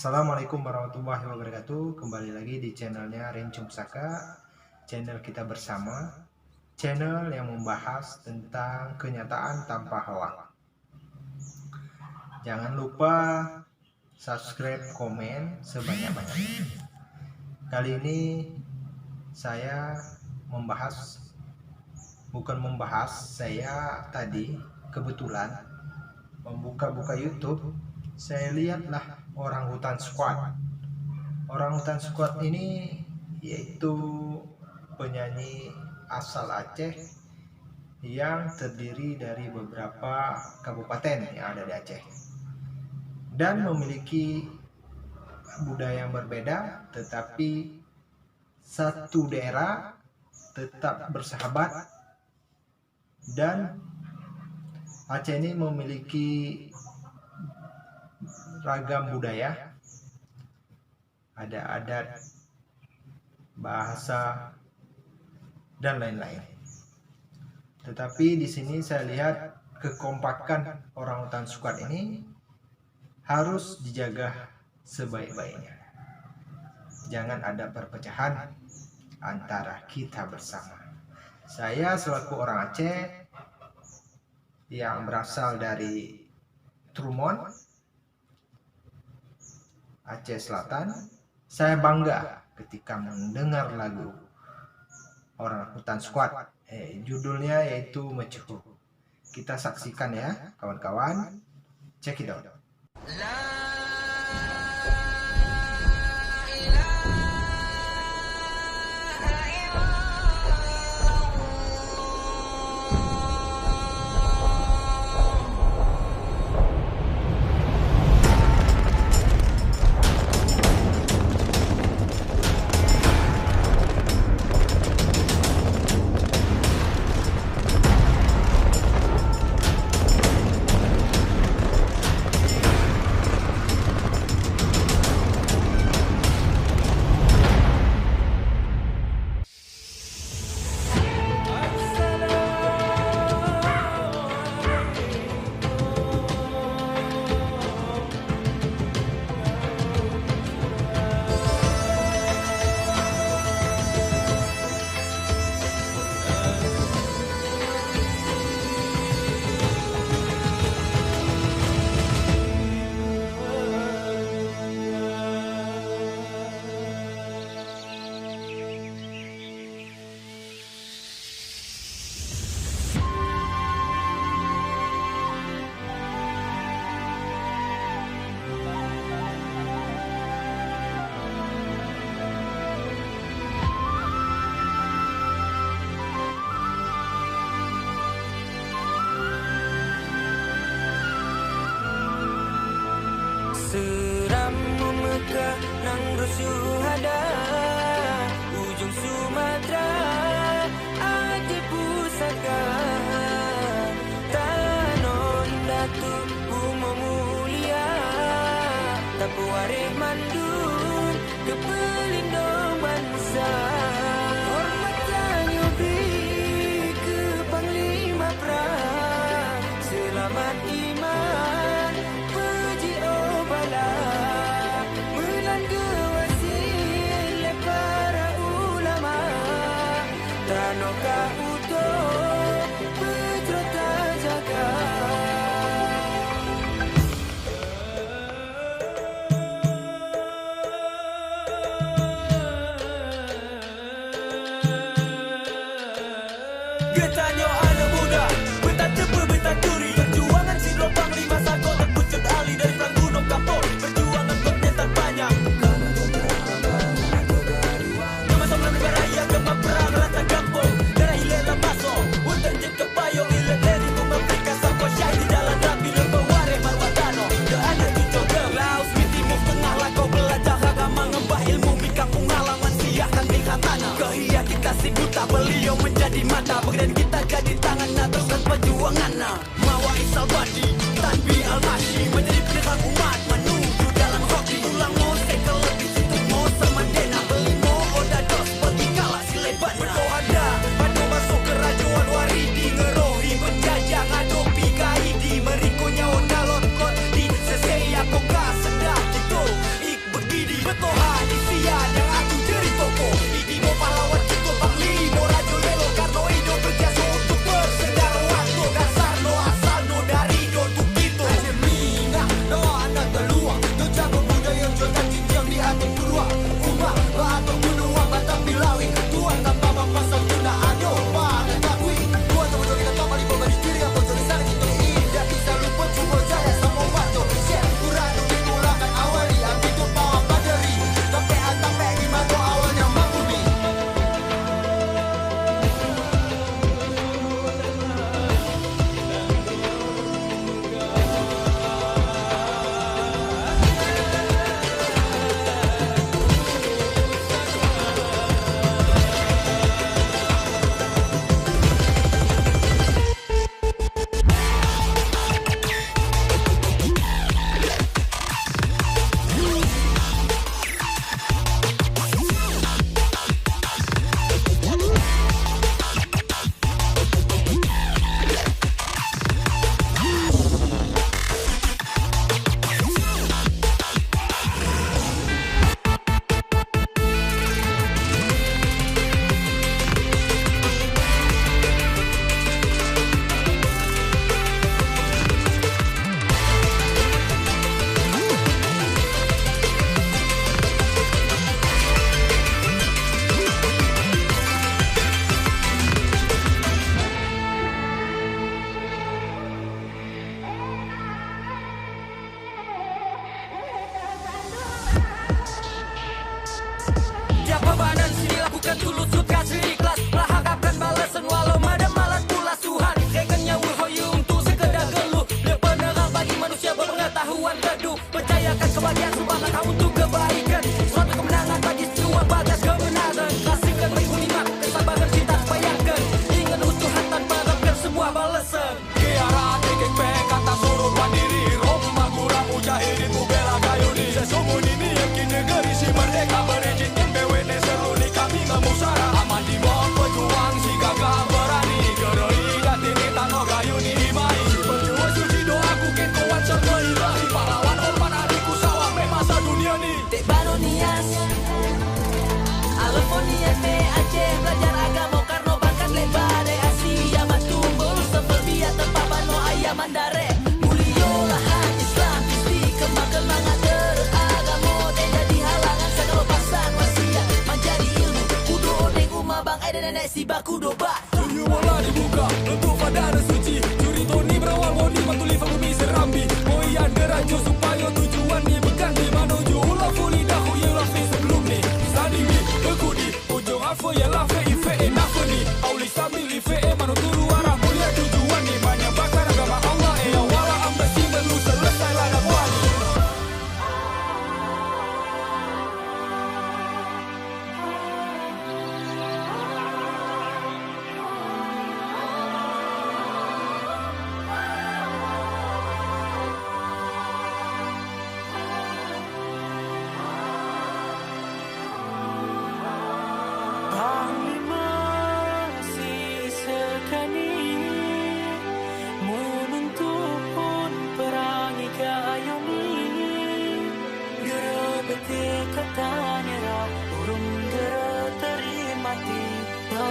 Assalamualaikum warahmatullahi wabarakatuh. Kembali lagi di channelnya Rincung Saka, channel kita bersama, channel yang membahas tentang kenyataan tanpa hoak. Jangan lupa subscribe, komen sebanyak-banyaknya. Kali ini saya saya tadi kebetulan membuka YouTube. Saya lihatlah Orangutan Squad. Orangutan Squad ini yaitu penyanyi asal Aceh yang terdiri dari beberapa kabupaten yang ada di Aceh dan memiliki budaya yang berbeda, tetapi satu daerah tetap bersahabat. Dan Aceh ini memiliki ragam budaya, ada adat, bahasa, dan lain-lain. Tetapi di sini saya lihat kekompakan Orangutan Squad ini harus dijaga sebaik-baiknya. Jangan ada perpecahan antara kita bersama. Saya selaku orang Aceh yang berasal dari Trumon, Aceh Selatan, saya bangga ketika mendengar lagu Orangutan Squad. Judulnya yaitu Mecuhu. Kita saksikan ya kawan-kawan. Check it out. Seram Mekah nang bersyuhada, ujung Sumatera Aceh pusaka, Tanah Datuk Umum Mulia, Tapuareh Mandun ke pelindung bangsa. Hormatan yang beri ke Panglima Perang, selamat iman puji obala, melangga wasil para ulama, Tanoka utuh petrota jaga.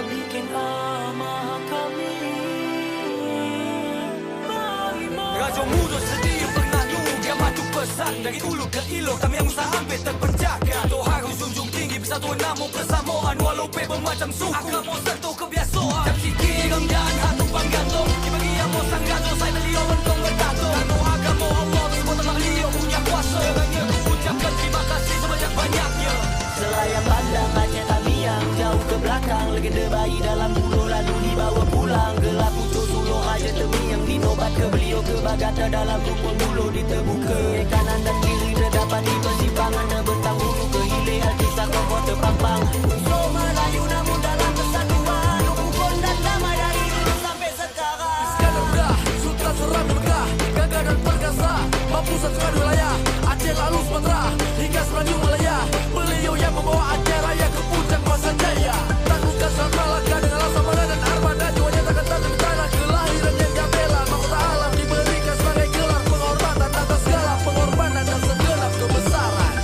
bikin amarah kami. Raja muda sedia penganggu, dia maju pesan dari hulu ke hilir. Kami yang usaha hampir terpenjaga. Tuh harus junjung tinggi persatuan namun persamaan. Walau bermacam suku, agama sentuh kebiasaan. Jam sikiran dan hatu panggantung. Dibagi yang mau sang raja, saya beliau untung bergantung. Satu agama Allah, semua telah beliau punya kuasa. Dengannya ku ucapkan terima kasih sebanyak-banyaknya. Selayang pandang Aceh Tamiang, jauh ke belakang. Legenda bayi dalam buluh lalu dibawa pulang. Gelap pucuk suluh Raja Tamiang, dinobat ke beliau ke Bagata. Dalam rukun buluh diterbuka. Kanan dan kiri terdapat di persimpangan. Terbentang bulu ke hilir Alkisah Kompor terpampang. Unsur Melayu namun dalam kesatuan. Rukun dan damai dari dulu sampai sekarang. Iskandar Muda, Sultan Seram Megah, gagah dan perkasa, mampu satukan wilayah Aceh lalu Sumatera hingga Semenanjung Malaya. Beliau yang membawa Aceh Raya ke puncak masa jaya. Taklukkan Selat Malaka dengan rasa bangga dan armada. Jiwanya takkan takut tanah kelahiran yang dia bela. Mahkota alam diberikan sebagai gelar penghormatan atas segala pengorbanan dan segenap kebesaran.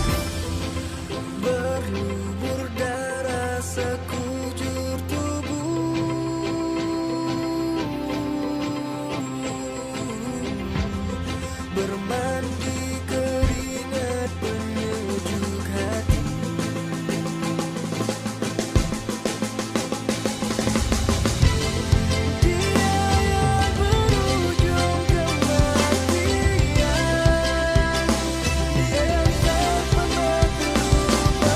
Berlubur darah sekujur tubuh, bermandi keringat penyejuk hati. Dia yang berujung kematian, dia yang tak pernah terlupakan.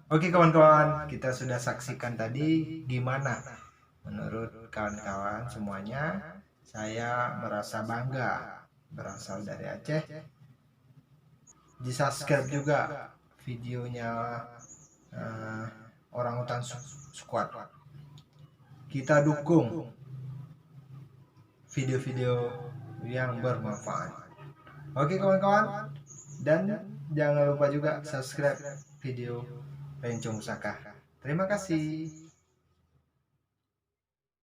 Oke kawan-kawan, kita sudah saksikan tadi gimana menurut kawan-kawan semuanya. Saya merasa bangga berasal dari Aceh. Di subscribe juga videonya Orangutan Squad. Kita dukung video-video yang bermanfaat. Oke kawan-kawan, dan jangan lupa juga subscribe video Rencong Pusaka. Terima kasih.